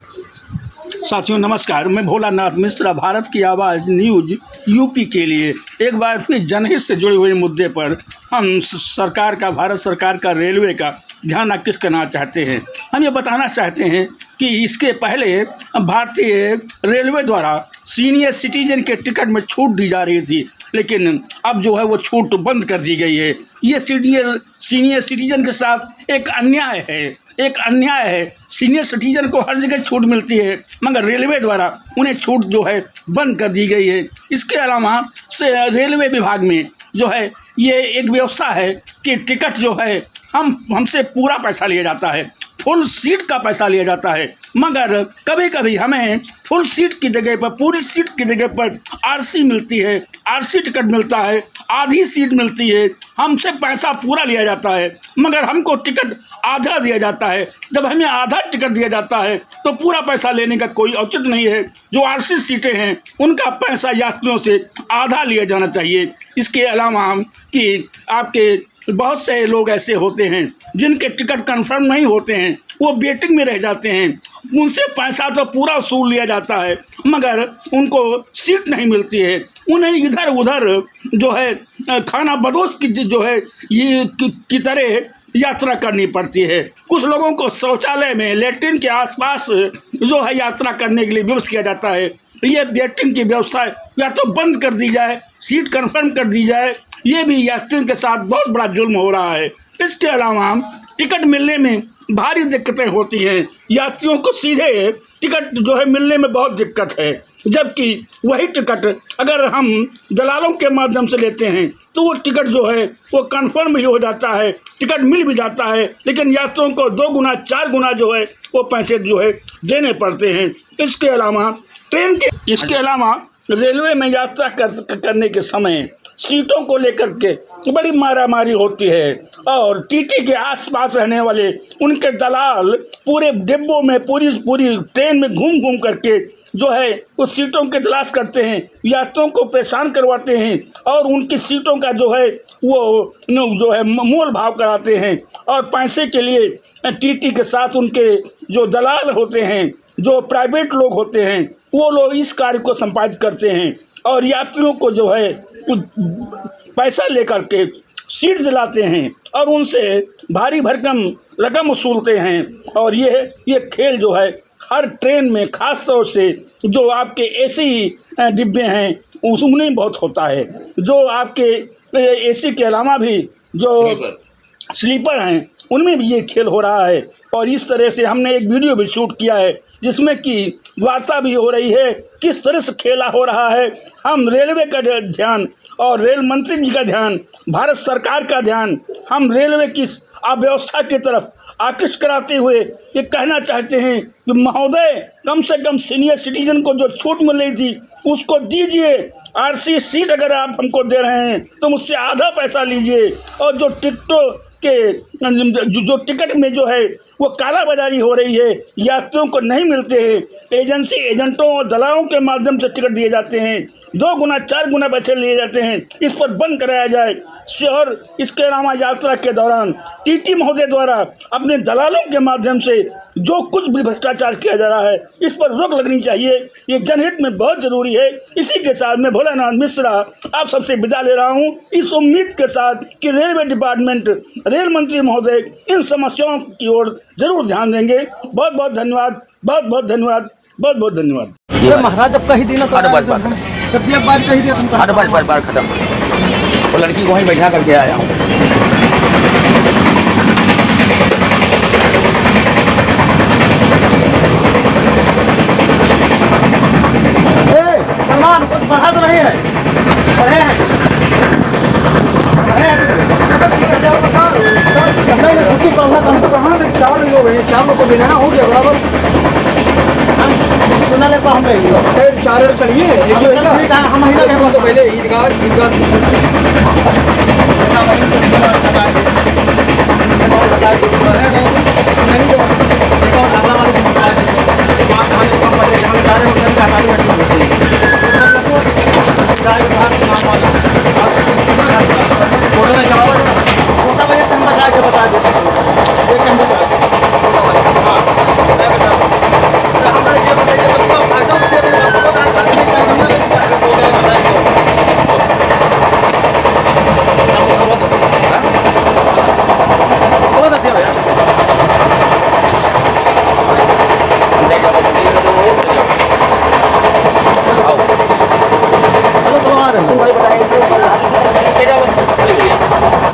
साथियों नमस्कार, मैं भोलानाथ मिश्रा भारत की आवाज़ न्यूज़ यूपी के लिए एक बार फिर जनहित से जुड़े हुए मुद्दे पर हम सरकार का, भारत सरकार का, रेलवे का ध्यान आकृष्ट करना चाहते हैं। हम ये बताना चाहते हैं कि इसके पहले भारतीय रेलवे द्वारा सीनियर सिटीजन के टिकट में छूट दी जा रही थी, लेकिन अब जो है वो छूट बंद कर दी गई है। ये सीनियर सिटीजन के साथ एक अन्याय है। सीनियर सिटीजन को हर जगह छूट मिलती है, मगर रेलवे द्वारा उन्हें छूट जो है बंद कर दी गई है। इसके अलावा से रेलवे विभाग में जो है ये एक व्यवस्था है कि टिकट जो है हमसे पूरा पैसा लिया जाता है, फुल सीट का पैसा लिया जाता है, मगर कभी कभी हमें फुल सीट की जगह पर, पूरी सीट की जगह पर आरसी मिलती है, आरसी टिकट मिलता है, आधी सीट मिलती है, हमसे पैसा पूरा लिया जाता है मगर हमको टिकट आधा दिया जाता है। जब हमें आधा टिकट दिया जाता है तो पूरा पैसा लेने का कोई औचित्य नहीं है। जो आरसी सीटें हैं उनका पैसा यात्रियों से आधा लिया जाना चाहिए। इसके अलावा कि आपके बहुत से लोग ऐसे होते हैं जिनके टिकट कंफर्म नहीं होते हैं, वो वेटिंग में रह जाते हैं, उनसे पैसा तो पूरा वसूल लिया जाता है मगर उनको सीट नहीं मिलती है। उन्हें इधर उधर जो है खाना बदोश की जो है ये की तरह यात्रा करनी पड़ती है। कुछ लोगों को शौचालय में, लेट्रिन के आसपास जो है यात्रा करने के लिए विवश किया जाता है। ये वेटिंग की व्यवस्था या तो बंद कर दी जाए, सीट कंफर्म कर दी जाए। ये भी यात्रियों के साथ बहुत बड़ा जुल्म हो रहा है। इसके अलावा टिकट मिलने में भारी दिक्कतें होती हैं। यात्रियों को सीधे टिकट जो है मिलने में बहुत दिक्कत है, जबकि वही टिकट अगर हम दलालों के माध्यम से लेते हैं तो वो टिकट जो है वो कंफर्म भी हो जाता है, टिकट मिल भी जाता है, लेकिन यात्रियों को 2 गुना 4 गुना जो है वो पैसे जो है देने पड़ते हैं। इसके अलावा रेलवे में यात्रा करने के समय सीटों को लेकर के बड़ी मारामारी होती है और टीटी के आसपास रहने वाले उनके दलाल पूरे डिब्बों में, पूरी ट्रेन में घूम करके जो है उस सीटों की तलाश करते हैं, यात्रियों को परेशान करवाते हैं और उनकी सीटों का जो है वो जो है मोल भाव कराते हैं। और पैसे के लिए टीटी के साथ उनके जो दलाल होते हैं, जो प्राइवेट लोग होते हैं, वो लोग इस कार्य को संपादित करते हैं और यात्रियों को जो है पैसा लेकर के सीट दिलाते हैं और उनसे भारी भरकम रकम वसूलते हैं। और ये खेल जो है हर ट्रेन में, ख़ास तौर से जो आपके एसी डिब्बे हैं उसमें बहुत होता है। जो आपके एसी के अलावा भी जो स्लीपर हैं उनमें भी ये खेल हो रहा है। और इस तरह से हमने एक वीडियो भी शूट किया है जिसमें कि वार्ता भी हो रही है किस तरह से खेला हो रहा है। हम रेलवे का ध्यान और रेल मंत्री जी का ध्यान, भारत सरकार का ध्यान हम रेलवे की अव्यवस्था की तरफ आकृष्ट कराते हुए ये कहना चाहते हैं कि महोदय, कम से कम सीनियर सिटीजन को जो छूट मिल रही थी उसको दीजिए। आरसी सीट अगर आप हमको दे रहे हैं तो मुझसे आधा पैसा लीजिए। और जो टिकटों के जो टिकट में जो है वो कालाबाजारी हो रही है, यात्रियों को नहीं मिलते हैं, एजेंटों और दलालों के माध्यम से टिकट दिए जाते हैं, 2 गुना 4 गुना पैसे लिए जाते हैं, इस पर बंद कराया जाए। और इसके अलावा यात्रा के दौरान टीटी महोदय द्वारा अपने दलालों के माध्यम से जो कुछ भी भ्रष्टाचार किया जा रहा है इस पर रोक लगनी चाहिए। ये जनहित में बहुत ज़रूरी है। इसी के साथ मैं भोलानाथ मिश्रा आप सबसे विदा ले रहा हूँ, इस उम्मीद के साथ कि रेलवे डिपार्टमेंट, रेल मंत्री महोदय इन समस्याओं की ओर जरूर ध्यान देंगे। बहुत बहुत धन्यवाद, बहुत बहुत धन्यवाद, बहुत बहुत धन्यवाद। महाराज अब कही देना तो जब भी बात कही दिया तुम बार खत्म। वो लड़की को वहीं बैठा करके आया हूँ। सलमान कुछ बढ़ा तो नहीं है, बढ़े हैं छुट्टी पढ़ना कहाँ तक 4 लोग हैं, 4 लोग को देना हो गया बराबर। सुना हम फिर 4 चलिए हम महीना तो पहले ईदगाह